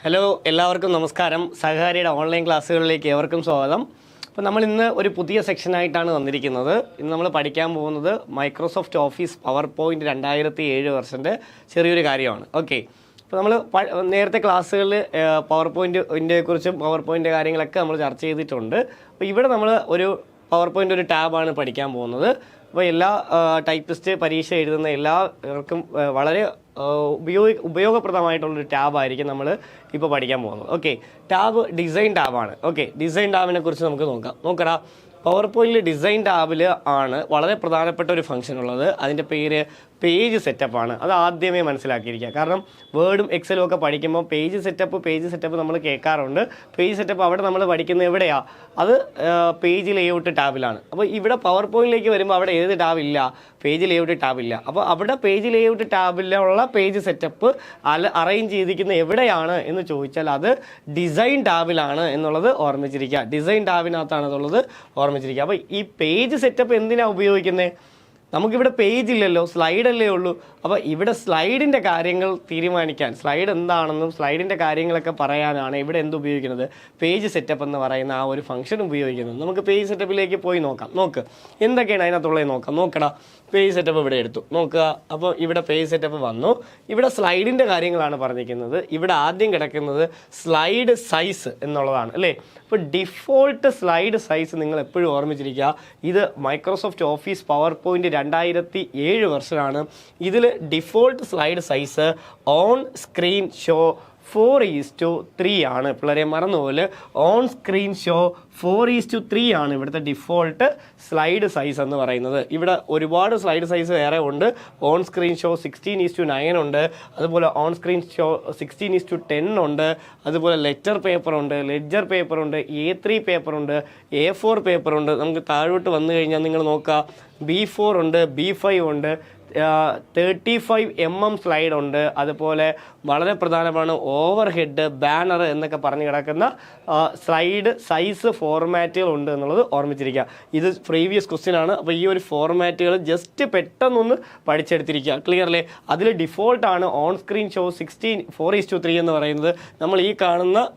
Hello, എല്ലാവർക്കും നമസ്കാരം. സഹകാരിയുടെ online ക്ലാസ്സുകളിലേക്ക് ഏവർക്കും സ്വാഗതം. അപ്പോൾ നമ്മൾ ഇന്ന് ഒരു പുതിയ സെക്ഷനായിട്ടാണ് വന്നിരിക്കുന്നത്. ഇന്ന് നമ്മൾ പഠിക്കാൻ പോകുന്നത് മൈക്രോസോഫ്റ്റ് ഓഫീസ് പവർ പോയിൻറ്റ് 2007 വെർഷൻ്റെ ചെറിയൊരു കാര്യമാണ്. ഓക്കെ, അപ്പോൾ നമ്മൾ നേരത്തെ ക്ലാസ്സുകളിൽ പവർ പോയിൻറ്റിനെ കുറിച്ചും പവർ പോയിൻ്റ് കാര്യങ്ങളൊക്കെ നമ്മൾ ചർച്ച ചെയ്തിട്ടുണ്ട്. അപ്പോൾ ഇവിടെ നമ്മൾ ഒരു പവർ പോയിൻ്റ് ഒരു ടാബാണ് പഠിക്കാൻ പോകുന്നത്. അപ്പോൾ എല്ലാ ടൈപ്പിസ്റ്റ് പരീക്ഷ എഴുതുന്ന എല്ലാവർക്കും വളരെ ഉപയോഗപ്രദമായിട്ടുള്ളൊരു ടാബായിരിക്കും നമ്മൾ ഇപ്പോൾ പഠിക്കാൻ പോകുന്നത്. ഓക്കെ, ടാബ് ഡിസൈൻ ടാബാണ്. ഓക്കെ, ഡിസൈൻ ടാബിനെ കുറിച്ച് നമുക്ക് നോക്കടാ. പവർ പോയിൻറ്റിൽ ഡിസൈൻ ടാബിൽ ആണ് വളരെ പ്രധാനപ്പെട്ട ഒരു ഫംഗ്ഷൻ ഉള്ളത്. അതിൻ്റെ പേര് പേജ് സെറ്റപ്പാണ്. അത് ആദ്യമേ മനസ്സിലാക്കിയിരിക്കുക. കാരണം വേർഡും എക്സലും ഒക്കെ പഠിക്കുമ്പോൾ പേജ് സെറ്റപ്പ് നമ്മൾ കേൾക്കാറുണ്ട്. പേജ് സെറ്റപ്പ് അവിടെ നമ്മൾ പഠിക്കുന്നത് എവിടെയാണ്? അത് പേജ് ലേഔട്ട് ടാബിലാണ്. അപ്പോൾ ഇവിടെ പവർ പോയിൻറ്റിലേക്ക് വരുമ്പോൾ അവിടെ ഏത് ടാബില്ല? പേജ് ലേഔട്ട് ടാബില്ല. അപ്പോൾ അവിടെ പേജ് ലേഔട്ട് ടാബിലുള്ള പേജ് സെറ്റപ്പ് അറേഞ്ച് ചെയ്തിരിക്കുന്നത് എവിടെയാണ് എന്ന് ചോദിച്ചാൽ അത് ഡിസൈൻ ടാബിലാണ് എന്നുള്ളത് ഓർമ്മിച്ചിരിക്കുക. ഡിസൈൻ ടാബിനകത്താണ് എന്നുള്ളത് ഓർമ്മിച്ചിരിക്കുക. അപ്പോൾ ഈ പേജ് സെറ്റപ്പ് എന്തിനാണ് ഉപയോഗിക്കുന്നത്? നമുക്കിവിടെ പേജ് ഇല്ലല്ലോ, സ്ലൈഡല്ലേ ഉള്ളൂ. അപ്പോൾ ഇവിടെ സ്ലൈഡിൻ്റെ കാര്യങ്ങൾ തീരുമാനിക്കാൻ, സ്ലൈഡ് എന്താണെന്നും സ്ലൈഡിൻ്റെ കാര്യങ്ങളൊക്കെ പറയാനാണ് ഇവിടെ ഉപയോഗിക്കുന്നത്? പേജ് സെറ്റപ്പ് എന്ന് പറയുന്ന ആ ഒരു ഫംഗ്ഷൻ ഉപയോഗിക്കുന്നത്. നമുക്ക് പേജ് സെറ്റപ്പിലേക്ക് പോയി നോക്ക് എന്തൊക്കെയാണ് അതിനകത്തുള്ളത് നോക്കടാ. പേജ് സെറ്റപ്പ് ഇവിടെ എടുത്തു നോക്കുക. അപ്പോൾ ഇവിടെ പേജ് സെറ്റപ്പ് വന്നു. ഇവിടെ സ്ലൈഡിൻ്റെ കാര്യങ്ങളാണ് പറഞ്ഞിരിക്കുന്നത്. ഇവിടെ ആദ്യം കിടക്കുന്നത് സ്ലൈഡ് സൈസ് എന്നുള്ളതാണ് അല്ലേ. അപ്പോൾ ഡിഫോൾട്ട് സ്ലൈഡ് സൈസ് നിങ്ങൾ എപ്പോഴും ഓർമ്മിച്ചിരിക്കുക. ഇത് മൈക്രോസോഫ്റ്റ് ഓഫീസ് പവർ പോയിൻറ്റ് 2007 വെർഷനാണ്. ഇതിൽ default slide size on screen show 4:3 ആണ്. പിള്ളേരെ മറന്നുപോലെ ഓൺ സ്ക്രീൻ ഷോ 4:3 ആണ് ഇവിടുത്തെ ഡിഫോൾട്ട് സ്ലൈഡ് സൈസ് എന്ന് പറയുന്നത്. ഇവിടെ ഒരുപാട് സ്ലൈഡ് സൈസ് വേറെ ഉണ്ട്. ഓൺ സ്ക്രീൻ ഷോ 16:9 ഉണ്ട്. അതുപോലെ ഓൺ സ്ക്രീൻ ഷോ 16:10 ഉണ്ട്. അതുപോലെ ലെറ്റർ പേപ്പർ ഉണ്ട്, ലെഡ്ജർ പേപ്പർ ഉണ്ട്, A3 പേപ്പർ ഉണ്ട്, A4 പേപ്പർ ഉണ്ട്. നമുക്ക് താഴോട്ട് വന്നു കഴിഞ്ഞാൽ നിങ്ങൾ നോക്കുക, B4 ഉണ്ട്, B5 ഉണ്ട്, 35 mm സ്ലൈഡ് ഉണ്ട്. അതുപോലെ വളരെ പ്രധാനമാണ് ഓവർ ഹെഡ്, ബാനർ എന്നൊക്കെ പറഞ്ഞ് കിടക്കുന്ന സ്ലൈഡ് സൈസ് ഫോർമാറ്റുകൾ ഉണ്ട് എന്നുള്ളത് ഓർമ്മിച്ചിരിക്കുക. ഇത് പ്രീവിയസ് ക്വസ്റ്റ്യൻ ആണ്. അപ്പോൾ ഈ ഒരു ഫോർമാറ്റുകൾ ജസ്റ്റ് പെട്ടെന്നൊന്ന് പഠിച്ചെടുത്തിരിക്കുക. ക്ലിയർലേ? അതിൽ ഡിഫോൾട്ടാണ് ഓൺ സ്ക്രീൻ ഷോ 4:3 എന്ന് പറയുന്നത്. നമ്മൾ ഈ കാണുന്ന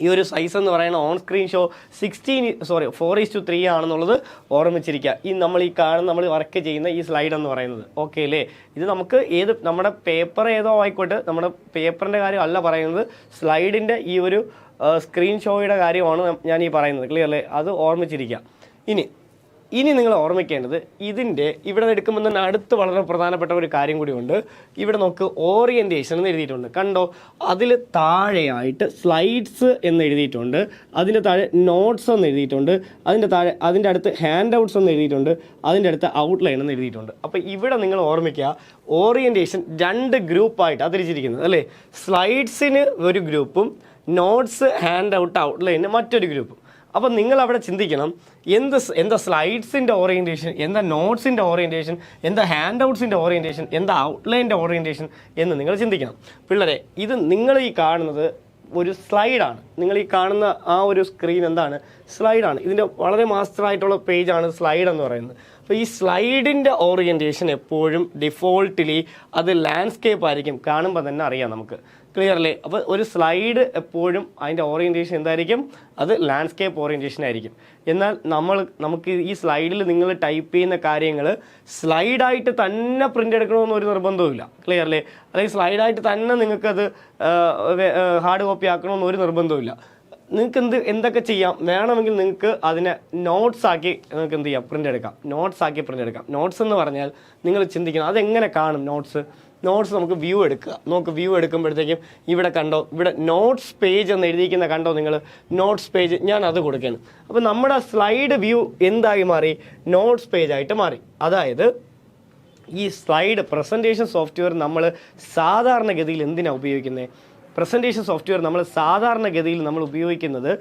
ഈ ഒരു സൈസ് എന്ന് പറയുന്ന ഓൺ സ്ക്രീൻ ഷോ 4:3 ആണെന്നുള്ളത് ഓർമ്മിച്ചിരിക്കുക. നമ്മൾ വർക്ക് ചെയ്യുന്ന ഈ സ്ലൈഡ് എന്ന് പറയുന്നത്. ഓക്കെ അല്ലേ? ഇത് നമുക്ക് നമ്മുടെ പേപ്പർ ഏതോ ആയിക്കോട്ടെ, നമ്മുടെ പേപ്പറിൻ്റെ കാര്യം അല്ല പറയുന്നത്, സ്ലൈഡിൻ്റെ ഈ ഒരു സ്ക്രീൻ ഷോയുടെ കാര്യമാണ് ഞാൻ ഈ പറയുന്നത്. ക്ലിയർ അല്ലേ? അത് ഓർമ്മിച്ചിരിക്കുക. ഇനി നിങ്ങൾ ഓർമ്മിക്കേണ്ടത് ഇവിടെ എടുക്കുമ്പോൾ തന്നെ അടുത്ത് വളരെ പ്രധാനപ്പെട്ട ഒരു കാര്യം കൂടിയുണ്ട്. ഇവിടെ നോക്ക്, ഓറിയൻറ്റേഷൻ എന്ന് എഴുതിയിട്ടുണ്ട്. കണ്ടോ? അതിൽ താഴെയായിട്ട് സ്ലൈഡ്സ് എന്ന് എഴുതിയിട്ടുണ്ട്. അതിൻ്റെ താഴെ നോട്ട്സ് എന്ന് എഴുതിയിട്ടുണ്ട്. അതിൻ്റെ അടുത്ത് ഹാൻഡ് ഔട്ട്സ് എന്ന് എഴുതിയിട്ടുണ്ട്. അതിൻ്റെ അടുത്ത് ഔട്ട്ലൈൻ എന്ന് എഴുതിയിട്ടുണ്ട്. അപ്പോൾ ഇവിടെ നിങ്ങൾ ഓർമ്മിക്കുക, ഓറിയൻറ്റേഷൻ 2 ഗ്രൂപ്പായിട്ട് തിരിച്ചിരിക്കുന്നത് അല്ലേ. സ്ലൈഡ്സിന് ഒരു ഗ്രൂപ്പും നോട്ട്സ്, ഹാൻഡ് ഔട്ട്, ഔട്ട്ലൈന് മറ്റൊരു ഗ്രൂപ്പും. അപ്പോൾ നിങ്ങൾ അവിടെ ചിന്തിക്കണം, എന്താ സ്ലൈഡ്സിൻ്റെ ഓറിയൻറ്റേഷൻ, എന്താ നോട്ട്സിൻ്റെ ഓറിയൻറ്റേഷൻ, എന്താ ഹാൻഡ് ഔട്ട്സിൻ്റെ ഓറിയൻറ്റേഷൻ, എന്താ ഔട്ട്ലൈൻ്റെ ഓറിയൻറ്റേഷൻ എന്ന് നിങ്ങൾ ചിന്തിക്കണം. പിള്ളേരെ, ഇത് നിങ്ങൾ ഈ കാണുന്നത് ഒരു സ്ലൈഡാണ്. നിങ്ങൾ ഈ കാണുന്ന ആ ഒരു സ്ക്രീൻ എന്താണ്? സ്ലൈഡാണ്. ഇതിൻ്റെ വളരെ മാസ്റ്ററായിട്ടുള്ള പേജാണ് സ്ലൈഡ് എന്ന് പറയുന്നത്. അപ്പോൾ ഈ സ്ലൈഡിൻ്റെ ഓറിയൻറ്റേഷൻ എപ്പോഴും ഡിഫോൾട്ടിലി അത് ലാൻഡ്സ്കേപ്പ് ആയിരിക്കും. കാണുമ്പോൾ തന്നെ അറിയാം നമുക്ക്. ക്ലിയർലേ? അപ്പോൾ ഒരു സ്ലൈഡ് എപ്പോഴും അതിൻ്റെ ഓറിയൻറ്റേഷൻ എന്തായിരിക്കും? അത് ലാൻഡ്സ്കേപ്പ് ഓറിയൻറ്റേഷൻ ആയിരിക്കും. എന്നാൽ നമുക്ക് ഈ സ്ലൈഡിൽ നിങ്ങൾ ടൈപ്പ് ചെയ്യുന്ന കാര്യങ്ങൾ സ്ലൈഡായിട്ട് തന്നെ പ്രിൻ്റ് എടുക്കണമെന്ന് ഒരു നിർബന്ധവുമില്ല. ക്ലിയർലേ? അല്ലെങ്കിൽ സ്ലൈഡായിട്ട് തന്നെ നിങ്ങൾക്കത് ഹാർഡ് കോപ്പി ആക്കണമെന്ന് ഒരു നിർബന്ധവുമില്ല. നിങ്ങൾക്ക് എന്തൊക്കെ ചെയ്യാം? വേണമെങ്കിൽ നിങ്ങൾക്ക് അതിനെ നോട്ട്സ് ആക്കി നിങ്ങൾക്ക് എന്ത് ചെയ്യാം? പ്രിൻ്റ് എടുക്കാം. നോട്ട്സ് എന്ന് പറഞ്ഞാൽ നിങ്ങൾ ചിന്തിക്കണം, അതെങ്ങനെ കാണും നോട്ട്സ്? നമുക്ക് വ്യൂ എടുക്കുക. വ്യൂ എടുക്കുമ്പോഴത്തേക്കും ഇവിടെ കണ്ടോ, ഇവിടെ നോട്ട്സ് പേജ് എന്ന് എഴുതിയിരിക്കുന്ന കണ്ടോ നിങ്ങൾ? നോട്ട്സ് പേജ്, ഞാൻ അത് കൊടുക്കുകയാണ്. അപ്പോൾ നമ്മുടെ സ്ലൈഡ് വ്യൂ എന്തായി മാറി? നോട്ട്സ് പേജായിട്ട് മാറി. അതായത് ഈ സ്ലൈഡ് പ്രസൻറ്റേഷൻ സോഫ്റ്റ്വെയർ നമ്മൾ സാധാരണഗതിയിൽ എന്തിനാണ് ഉപയോഗിക്കുന്നത്? പ്രസൻറ്റേഷൻ സോഫ്റ്റ്വെയർ നമ്മൾ സാധാരണഗതിയിൽ നമ്മൾ ഉപയോഗിക്കുന്നത്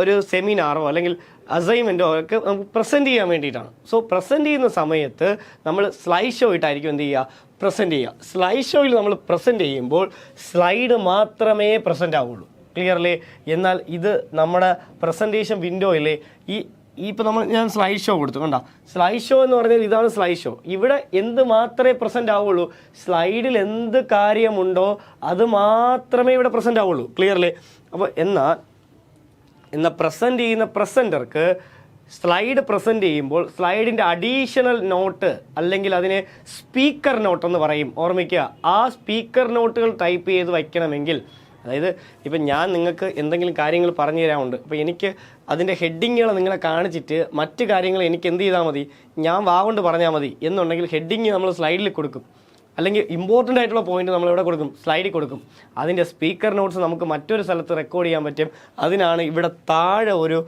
ഒരു സെമിനാറോ അല്ലെങ്കിൽ അസൈൻമെൻറ്റോ ഒക്കെ നമുക്ക് പ്രസൻറ്റ് ചെയ്യാൻ വേണ്ടിയിട്ടാണ്. സോ പ്രസൻറ്റ് ചെയ്യുന്ന സമയത്ത് നമ്മൾ സ്ലൈഡ് ഷോ ഇട്ടായിരിക്കും എന്ത് ചെയ്യുക? പ്രസൻറ്റ് ചെയ്യുക. സ്ലൈഡ് ഷോയിൽ നമ്മൾ പ്രസൻറ്റ് ചെയ്യുമ്പോൾ സ്ലൈഡ് മാത്രമേ പ്രസൻറ്റ് ആവുള്ളൂ. ക്ലിയർലേ? എന്നാൽ ഇത് നമ്മുടെ പ്രസൻറ്റേഷൻ വിൻഡോയിലെ ഈ ഇപ്പോൾ ഞാൻ സ്ലൈഡ് ഷോ കൊടുത്തു കണ്ടോ. സ്ലൈഡ് ഷോ എന്ന് പറഞ്ഞാൽ ഇതാണ് സ്ലൈഡ് ഷോ. ഇവിടെ എന്ത് മാത്രമേ പ്രസൻ്റ് ആവുള്ളൂ, സ്ലൈഡിൽ എന്ത് കാര്യമുണ്ടോ അത് മാത്രമേ ഇവിടെ പ്രസൻ്റ് ആവുള്ളൂ. ക്ലിയർലി? അപ്പോൾ എന്നാൽ പ്രസൻറ്റ് ചെയ്യുന്ന പ്രസൻറ്റർക്ക് സ്ലൈഡ് പ്രസൻറ്റ് ചെയ്യുമ്പോൾ സ്ലൈഡിൻ്റെ അഡീഷണൽ നോട്ട് അല്ലെങ്കിൽ അതിനെ സ്പീക്കർ നോട്ട് എന്ന് പറയും. ഓർമ്മിക്കുക, ആ സ്പീക്കർ നോട്ടുകൾ ടൈപ്പ് ചെയ്ത് വയ്ക്കണമെങ്കിൽ, അതായത് ഇപ്പം ഞാൻ നിങ്ങൾക്ക് എന്തെങ്കിലും കാര്യങ്ങൾ പറഞ്ഞു തരാറുണ്ട്, അപ്പോൾ എനിക്ക് അതിൻ്റെ ഹെഡിങ്ങുകൾ നിങ്ങളെ കാണിച്ചിട്ട് മറ്റ് കാര്യങ്ങൾ എനിക്ക് എന്ത് ചെയ്താൽ മതി, ഞാൻ വാഗൊണ്ട് പറഞ്ഞാൽ മതി എന്നുണ്ടെങ്കിൽ ഹെഡിങ് നമ്മൾ സ്ലൈഡിൽ കൊടുക്കും. അല്ലെങ്കിൽ ഇമ്പോർട്ടൻ്റ് ആയിട്ടുള്ള പോയിന്റ് നമ്മൾ എവിടെ കൊടുക്കും, സ്ലൈഡിൽ കൊടുക്കും. അതിൻ്റെ സ്പീക്കർ നോട്ട്സ് നമുക്ക് മറ്റൊരു സ്ഥലത്ത് റെക്കോർഡ് ചെയ്യാൻ പറ്റും. അതിനാണ് ഇവിടെ താഴെ ഒരു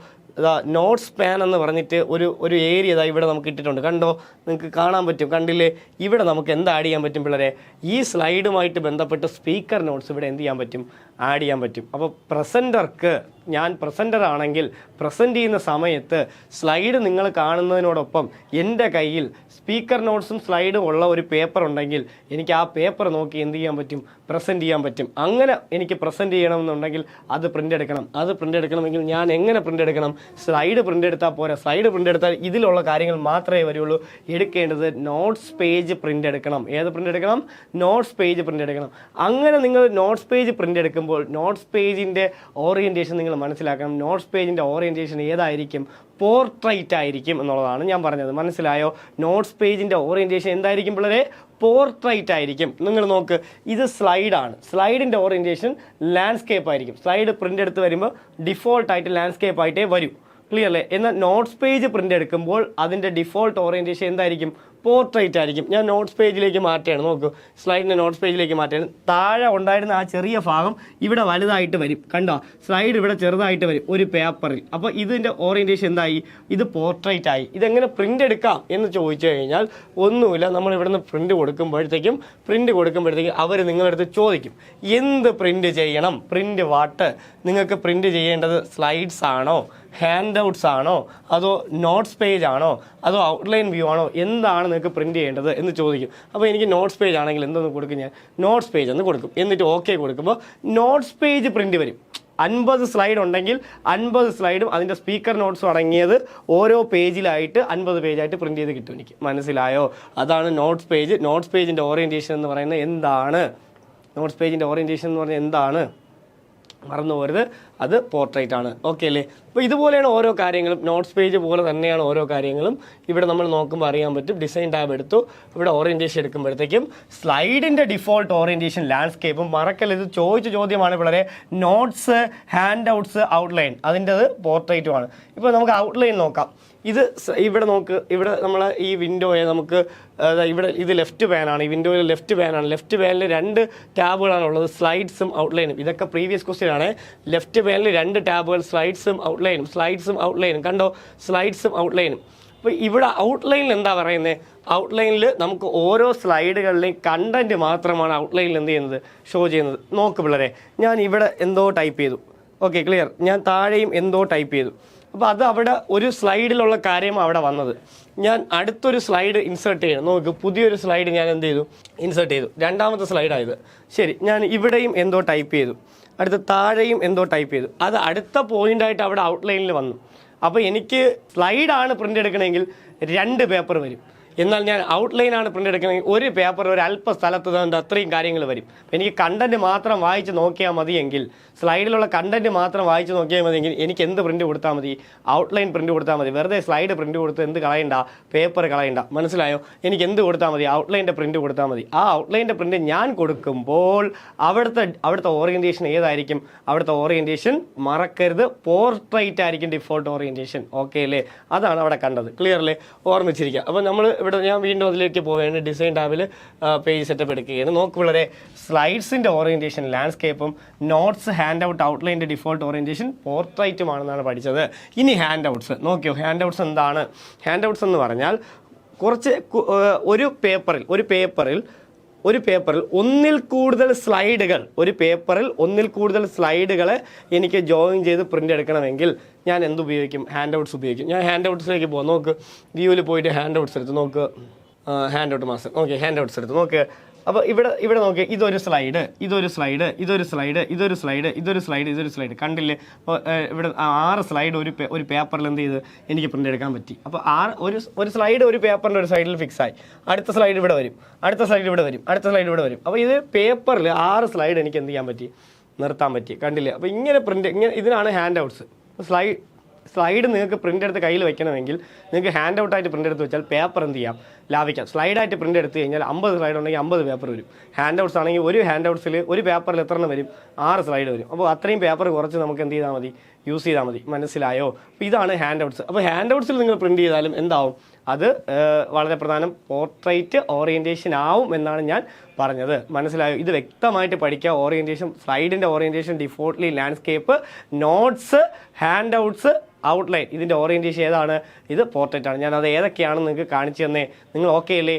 നോട്ട്സ് പാൻ എന്ന് പറഞ്ഞിട്ട് ഒരു ഏരിയ ഇവിടെ നമുക്ക് ഇട്ടിട്ടുണ്ട്. കണ്ടോ, നിങ്ങൾക്ക് കാണാൻ പറ്റും, കണ്ടില്ലേ? ഇവിടെ നമുക്ക് എന്ത് ആഡ് ചെയ്യാൻ പറ്റും പിള്ളേരെ, ഈ സ്ലൈഡുമായിട്ട് ബന്ധപ്പെട്ട് സ്പീക്കർ നോട്ട്സ് ഇവിടെ എന്ത് ചെയ്യാൻ പറ്റും, ആഡ് ചെയ്യാൻ പറ്റും. അപ്പോൾ പ്രസൻറ്റർക്ക്, ഞാൻ പ്രസൻറ്റർ ആണെങ്കിൽ പ്രസൻറ്റ് ചെയ്യുന്ന സമയത്ത് സ്ലൈഡ് നിങ്ങൾ കാണുന്നതിനോടൊപ്പം എൻ്റെ കയ്യിൽ സ്പീക്കർ നോട്ട്സും സ്ലൈഡും ഉള്ള ഒരു പേപ്പർ ഉണ്ടെങ്കിൽ എനിക്ക് ആ പേപ്പർ നോക്കി എന്ത് ചെയ്യാൻ പറ്റും, പ്രസൻറ്റ് ചെയ്യാൻ പറ്റും. അങ്ങനെ എനിക്ക് പ്രസൻറ്റ് ചെയ്യണമെന്നുണ്ടെങ്കിൽ അത് പ്രിൻ്റ് എടുക്കണം. അത് പ്രിൻ്റ് എടുക്കണമെങ്കിൽ ഞാൻ എങ്ങനെ പ്രിൻ്റ് എടുക്കണം? സ്ലൈഡ് പ്രിൻ്റ് എടുത്താൽ പോരാ. സ്ലൈഡ് പ്രിൻ്റ് എടുത്താൽ ഇതിലുള്ള കാര്യങ്ങൾ മാത്രമേ വരുള്ളൂ. എടുക്കേണ്ടത് നോട്ട്സ് പേജ് പ്രിൻ്റ് എടുക്കണം. ഏത് പ്രിൻ്റ് എടുക്കണം? നോട്ട്സ് പേജ് പ്രിൻ്റ് എടുക്കണം. അങ്ങനെ നിങ്ങൾ നോട്ട്സ് പേജ് പ്രിൻ്റ് എടുക്കുമ്പോൾ നോട്ട്സ് പേജിൻ്റെ ഓറിയൻറ്റേഷൻ നിങ്ങൾ മനസ്സിലാക്കണം. നോട്ട്സ് പേജിൻ്റെ ഓറിയൻറ്റേഷൻ ഏതായിരിക്കും? പോർട്രൈറ്റ് ആയിരിക്കും എന്നുള്ളതാണ് ഞാൻ പറഞ്ഞത്. മനസ്സിലായോ? നോട്ട്സ് പേജിൻ്റെ ഓറിയൻറ്റേഷൻ എന്തായിരിക്കും പിള്ളേരെ? പോർട്രൈറ്റ് ആയിരിക്കും. നിങ്ങൾ നോക്ക്, ഇത് സ്ലൈഡാണ്. സ്ലൈഡിൻ്റെ ഓറിയൻറ്റേഷൻ ലാൻഡ്സ്കേപ്പ് ആയിരിക്കും. സ്ലൈഡ് പ്രിൻ്റ് എടുത്ത് വരുമ്പോൾ ഡിഫോൾട്ടായിട്ട് ലാൻഡ്സ്കേപ്പ് ആയിട്ടേ വരൂ. ക്ലിയർ അല്ലേ? എന്നാൽ നോട്ട്സ് പേജ് പ്രിൻ്റ് എടുക്കുമ്പോൾ അതിൻ്റെ ഡിഫോൾട്ട് ഓറിയൻറ്റേഷൻ എന്തായിരിക്കും? പോർട്രൈറ്റ് ആയിരിക്കും. ഞാൻ നോട്ട്സ് പേജിലേക്ക് മാറ്റുകയാണ്. നോക്കൂ, സ്ലൈഡിൻ്റെ നോട്ട്സ് പേജിലേക്ക് മാറ്റുകയാണ്. താഴെ ഉണ്ടായിരുന്ന ആ ചെറിയ ഭാഗം ഇവിടെ വലുതായിട്ട് വരും. കണ്ടോ? സ്ലൈഡ് ഇവിടെ ചെറുതായിട്ട് വരും ഒരു പേപ്പറിൽ. അപ്പോൾ ഇതിൻ്റെ ഓറിയൻറ്റേഷൻ എന്തായി? ഇത് പോർട്രൈറ്റ് ആയി. ഇതെങ്ങനെ പ്രിൻ്റ് എടുക്കാം എന്ന് ചോദിച്ചു കഴിഞ്ഞാൽ ഒന്നുമില്ല. നമ്മൾ ഇവിടെ നിന്ന് പ്രിൻ്റ് കൊടുക്കുമ്പോഴത്തേക്കും അവർ നിങ്ങളടുത്ത് ചോദിക്കും എന്ത് പ്രിൻ്റ് ചെയ്യണം, പ്രിൻ്റ് വാട്ട്. നിങ്ങൾക്ക് പ്രിൻ്റ് ചെയ്യേണ്ടത് സ്ലൈഡ്സ് ആണോ, ഹാൻഡ് ഔട്ട്സ് ആണോ, അതോ നോട്ട്സ് പേജ് ആണോ, അതോ ഔട്ട്ലൈൻ വ്യൂ ആണോ, എന്താണ് നിങ്ങൾക്ക് പ്രിൻറ്റ് ചെയ്യേണ്ടത് എന്ന് ചോദിക്കും. അപ്പോൾ എനിക്ക് നോട്ട്സ് പേജ് ആണെങ്കിൽ എന്തൊന്ന് കൊടുക്കും, ഞാൻ നോട്ട്സ് പേജ് എന്ന് കൊടുക്കും. എന്നിട്ട് ഓക്കെ കൊടുക്കുമ്പോൾ നോട്ട്സ് പേജ് പ്രിൻറ്റ് വരും. 50 സ്ലൈഡ് ഉണ്ടെങ്കിൽ 50 സ്ലൈഡും അതിൻ്റെ സ്പീക്കർ നോട്ട്സും അടങ്ങിയത് ഓരോ പേജിലായിട്ട് 50 പേജായിട്ട് പ്രിൻറ്റ് ചെയ്ത് കിട്ടും എനിക്ക്. മനസ്സിലായോ? അതാണ് നോട്ട്സ് പേജ്. നോട്ട്സ് പേജിൻ്റെ ഓറിയൻറ്റേഷൻ എന്ന് പറയുന്നത് എന്താണ്? നോട്ട്സ് പേജിൻ്റെ ഓറിയൻറ്റേഷൻ എന്ന് പറഞ്ഞാൽ എന്താണ്? മറന്നു പോരുത്, അത് പോർട്രൈറ്റ് ആണ്. ഓക്കെ അല്ലേ? അപ്പോൾ ഇതുപോലെയാണ് ഓരോ കാര്യങ്ങളും. നോട്ട്സ് പേജ് പോലെ തന്നെയാണ് ഓരോ കാര്യങ്ങളും. ഇവിടെ നമ്മൾ നോക്കുമ്പോൾ അറിയാൻ പറ്റും. ഡിസൈൻ ടാബ് എടുത്തു, ഇവിടെ ഓറിയൻറ്റേഷൻ എടുക്കുമ്പോഴത്തേക്കും സ്ലൈഡിൻ്റെ ഡിഫോൾട്ട് ഓറിയൻറ്റേഷൻ ലാൻഡ്സ്കേപ്പും. മറക്കല്ല, ഇത് ചോദിച്ച ചോദ്യമാണ് വളരെ. നോട്ട്സ്, ഹാൻഡ് ഔട്ട്സ്, ഔട്ട്ലൈൻ അതിൻ്റെത് പോർട്രൈറ്റുമാണ്. ഇപ്പോൾ നമുക്ക് ഔട്ട്ലൈൻ നോക്കാം. ഇത് ഇവിടെ നോക്ക്, ഇവിടെ നമ്മൾ ഈ വിൻഡോയെ നമുക്ക് ഇവിടെ ഇത് ലെഫ്റ്റ് പാനാണ്. ഈ വിൻഡോയിൽ ലെഫ്റ്റ് പാനാണ്. ലെഫ്റ്റ് പാനിൽ 2 ടാബുകളാണ് ഉള്ളത്, സ്ലൈഡ്സും ഔട്ട്ലൈനും. ഇതൊക്കെ പ്രീവിയസ് ക്വസ്റ്റ്യൻ ആണ്. ലെഫ്റ്റ് പാനിൽ 2 ടാബുകൾ, സ്ലൈഡ്സും ഔട്ട്ലൈനും. കണ്ടോ? സ്ലൈഡ്സും ഔട്ട്ലൈനും. അപ്പോൾ ഇവിടെ ഔട്ട്ലൈനിൽ എന്താ പറയുന്നത്? ഔട്ട്ലൈനിൽ നമുക്ക് ഓരോ സ്ലൈഡുകളിലെയും കണ്ടൻറ്റ് മാത്രമാണ് ഔട്ട്ലൈനിൽ എന്ത് ചെയ്യുന്നത്, ഷോ ചെയ്യുന്നത്. നോക്ക് പിള്ളേരെ, ഞാൻ ഇവിടെ എന്തോ ടൈപ്പ് ചെയ്തു. Okay, clear? ഞാൻ താഴെയും എന്തോ ടൈപ്പ് ചെയ്തു. അപ്പോൾ അത് അവിടെ ഒരു സ്ലൈഡിലുള്ള കാര്യം അവിടെ വന്നത്. ഞാൻ അടുത്തൊരു സ്ലൈഡ് ഇൻസേർട്ട് ചെയ്യണം. നോക്ക്, പുതിയൊരു സ്ലൈഡ് ഞാൻ എന്ത് ചെയ്തു, ഇൻസേർട്ട് ചെയ്തു. 2ാമത്തെ സ്ലൈഡായത്. ശരി, ഞാൻ ഇവിടെയും എന്തോ ടൈപ്പ് ചെയ്തു, അടുത്ത താഴെയും എന്തോ ടൈപ്പ് ചെയ്തു. അത് അടുത്ത പോയിൻ്റായിട്ട് അവിടെ ഔട്ട്ലൈനിൽ വന്നു. അപ്പോൾ എനിക്ക് സ്ലൈഡാണ് പ്രിൻ്റ് എടുക്കണമെങ്കിൽ 2 പേപ്പർ വരും. എന്നാൽ ഞാൻ ഔട്ട്ലൈനാണ് പ്രിൻ്റ് എടുക്കണമെങ്കിൽ ഒരു പേപ്പർ ഒരു അല്പ സ്ഥലത്ത് തന്നെ അത്രയും കാര്യങ്ങൾ വരും. എനിക്ക് കണ്ടൻറ്റ് മാത്രം വായിച്ച് നോക്കിയാൽ മതിയെങ്കിൽ, സ്ലൈഡിലുള്ള കണ്ടൻറ്റ് മാത്രം വായിച്ച് നോക്കിയാൽ മതിയെങ്കിൽ എനിക്ക് എന്ത് പ്രിൻ്റ് കൊടുത്താൽ മതി? ഔട്ട്ലൈൻ പ്രിൻ്റ് കൊടുത്താൽ മതി. വെറുതെ സ്ലൈഡ് പ്രിൻ്റ് കൊടുത്ത് എന്ത് കളയണ്ട, പേപ്പർ കളയണ്ട. മനസ്സിലായോ? എനിക്ക് എന്ത് കൊടുത്താൽ മതി? ഔട്ട്ലൈൻ്റെ പ്രിൻ്റ് കൊടുത്താൽ മതി. ആ ഔട്ട്ലൈൻ്റെ പ്രിൻ്റ് ഞാൻ കൊടുക്കുമ്പോൾ അവിടുത്തെ ഓറിയൻറ്റേഷൻ ഏതായിരിക്കും? അവിടുത്തെ ഓറിയൻറ്റേഷൻ മറക്കരുത്, പോർട്രൈറ്റ് ആയിരിക്കും ഡിഫോൾട്ട് ഓറിയൻറ്റേഷൻ. ഓക്കെ അല്ലേ? അതാണ് അവിടെ കണ്ടത്. ക്ലിയർ അല്ലേ? ഓർമ്മിച്ചിരിക്കുക. അപ്പോൾ നമ്മൾ ഇവിടെ ഞാൻ വീണ്ടും അതിലേക്ക് പോവുകയാണ്. ഡിസൈൻ ടാബിൽ പേജ് സെറ്റപ്പ് എടുക്കുകയാണ്. നോക്ക് വളരെ, സ്ലൈഡ്സിൻ്റെ ഓറിയൻറ്റേഷൻ ലാൻഡ്സ്കേപ്പും, നോട്ട്സ്, ഹാൻഡ് ഔട്ട്, ഔട്ട്ലൈൻ്റെ ഡിഫോൾട്ട് ഓറിയൻറ്റേഷൻ പോർട്രൈറ്റുമാണെന്നാണ് പഠിച്ചത്. ഇനി ഹാൻഡ് ഔട്ട്സ് നോക്കിയോ. ഹാൻഡ് ഔട്ട്സ് എന്താണ്? ഹാൻഡ് ഔട്ട്സ് എന്ന് പറഞ്ഞാൽ കുറച്ച് ഒരു പേപ്പറിൽ ഒന്നിൽ കൂടുതൽ സ്ലൈഡുകളെ എനിക്ക് ജോയിൻ ചെയ്ത് പ്രിൻ്റ് എടുക്കണമെങ്കിൽ ഞാൻ എന്തുപയോഗിക്കും? ഹാൻഡ് ഔട്ട്സ് ഉപയോഗിക്കും. ഞാൻ ഹാൻഡ് ഔട്ട്സിലേക്ക് പോകാം. നോക്ക്, വ്യൂവിൽ പോയിട്ട് ഹാൻഡ് ഔട്ട്സ് എടുത്ത് നോക്ക്. Hand out master. Okay, hand outs എടുത്ത് നോക്ക്. അപ്പോൾ ഇവിടെ നോക്കിയാൽ ഇതൊരു സ്ലൈഡ് കണ്ടില്ലേ? അപ്പോൾ ഇവിടെ 6 സ്ലൈഡ് ഒരു പേപ്പറിൽ എന്ത് ചെയ്ത് എനിക്ക് പ്രിൻ്റ് എടുക്കാൻ പറ്റി. അപ്പോൾ ഒരു സ്ലൈഡ് ഒരു പേപ്പറിൻ്റെ ഒരു സൈഡിൽ ഫിക്സ് ആയി. അടുത്ത സ്ലൈഡ് ഇവിടെ വരും, അടുത്ത സ്ലൈഡ് ഇവിടെ വരും, അടുത്ത സ്ലൈഡ് ഇവിടെ വരും. അപ്പോൾ ഇത് പേപ്പറിൽ 6 സ്ലൈഡ് എനിക്ക് എന്ത് ചെയ്യാൻ പറ്റി? നിർത്താൻ പറ്റി. കണ്ടില്ലേ? അപ്പോൾ ഇങ്ങനെ ഇതിനാണ് ഹാൻഡ് ഔട്ട്സ്. സ്ലൈഡ് നിങ്ങൾക്ക് പ്രിൻ്റ് എടുത്ത് കയ്യിൽ വെക്കണമെങ്കിൽ നിങ്ങൾക്ക് ഹാൻഡ് ഔട്ടായിട്ട് പ്രിൻ്റ് എടുത്ത് വെച്ചാൽ പേപ്പർ എന്ത് ചെയ്യാം? ലാഭിക്കാം. സ്ലൈഡായിട്ട് പ്രിൻ്റ് എടുത്ത് കഴിഞ്ഞാൽ 50 സ്ലൈഡ് ഉണ്ടെങ്കിൽ 50 പേപ്പർ വരും. ഹാൻഡ് ഔട്ട്സ് ആണെങ്കിൽ ഒരു ഹാൻഡ് ഔട്ട്സിൽ ഒരു പേപ്പറിൽ എത്ര എണ്ണം വരും? 6 സ്ലൈഡ് വരും. അപ്പോൾ അത്രയും പേപ്പർ കുറച്ച് നമുക്ക് എന്ത് ചെയ്താൽ മതി? യൂസ് ചെയ്താൽ മതി. മനസ്സിലായോ? അപ്പോൾ ഇതാണ് ഹാൻഡ് ഔട്ട്സ്. അപ്പോൾ ഹാൻഡ് ഔട്ട്സിൽ നിങ്ങൾ പ്രിൻ്റ് ചെയ്താലും എന്താവും? അത് വളരെ പ്രധാനം പോർട്രേറ്റ് ഓറിയൻറ്റേഷൻ ആവും എന്നാണ് ഞാൻ പറഞ്ഞത്. മനസ്സിലായോ? ഇത് വ്യക്തമായിട്ട് പഠിക്കുക. ഓറിയൻറ്റേഷൻ, സ്ലൈഡിൻ്റെ orientation defaultly landscape, notes, handouts, outline. ഇതിൻ്റെ ഓറിയൻറ്റേഷൻ ഏതാണ്? ഇത് പോർട്രേറ്റ് ആണ്. ഞാൻ അത് ഏതൊക്കെയാണെന്ന് നിങ്ങൾക്ക് കാണിച്ചു തന്നേ. നിങ്ങൾ ഓക്കെ അല്ലേ?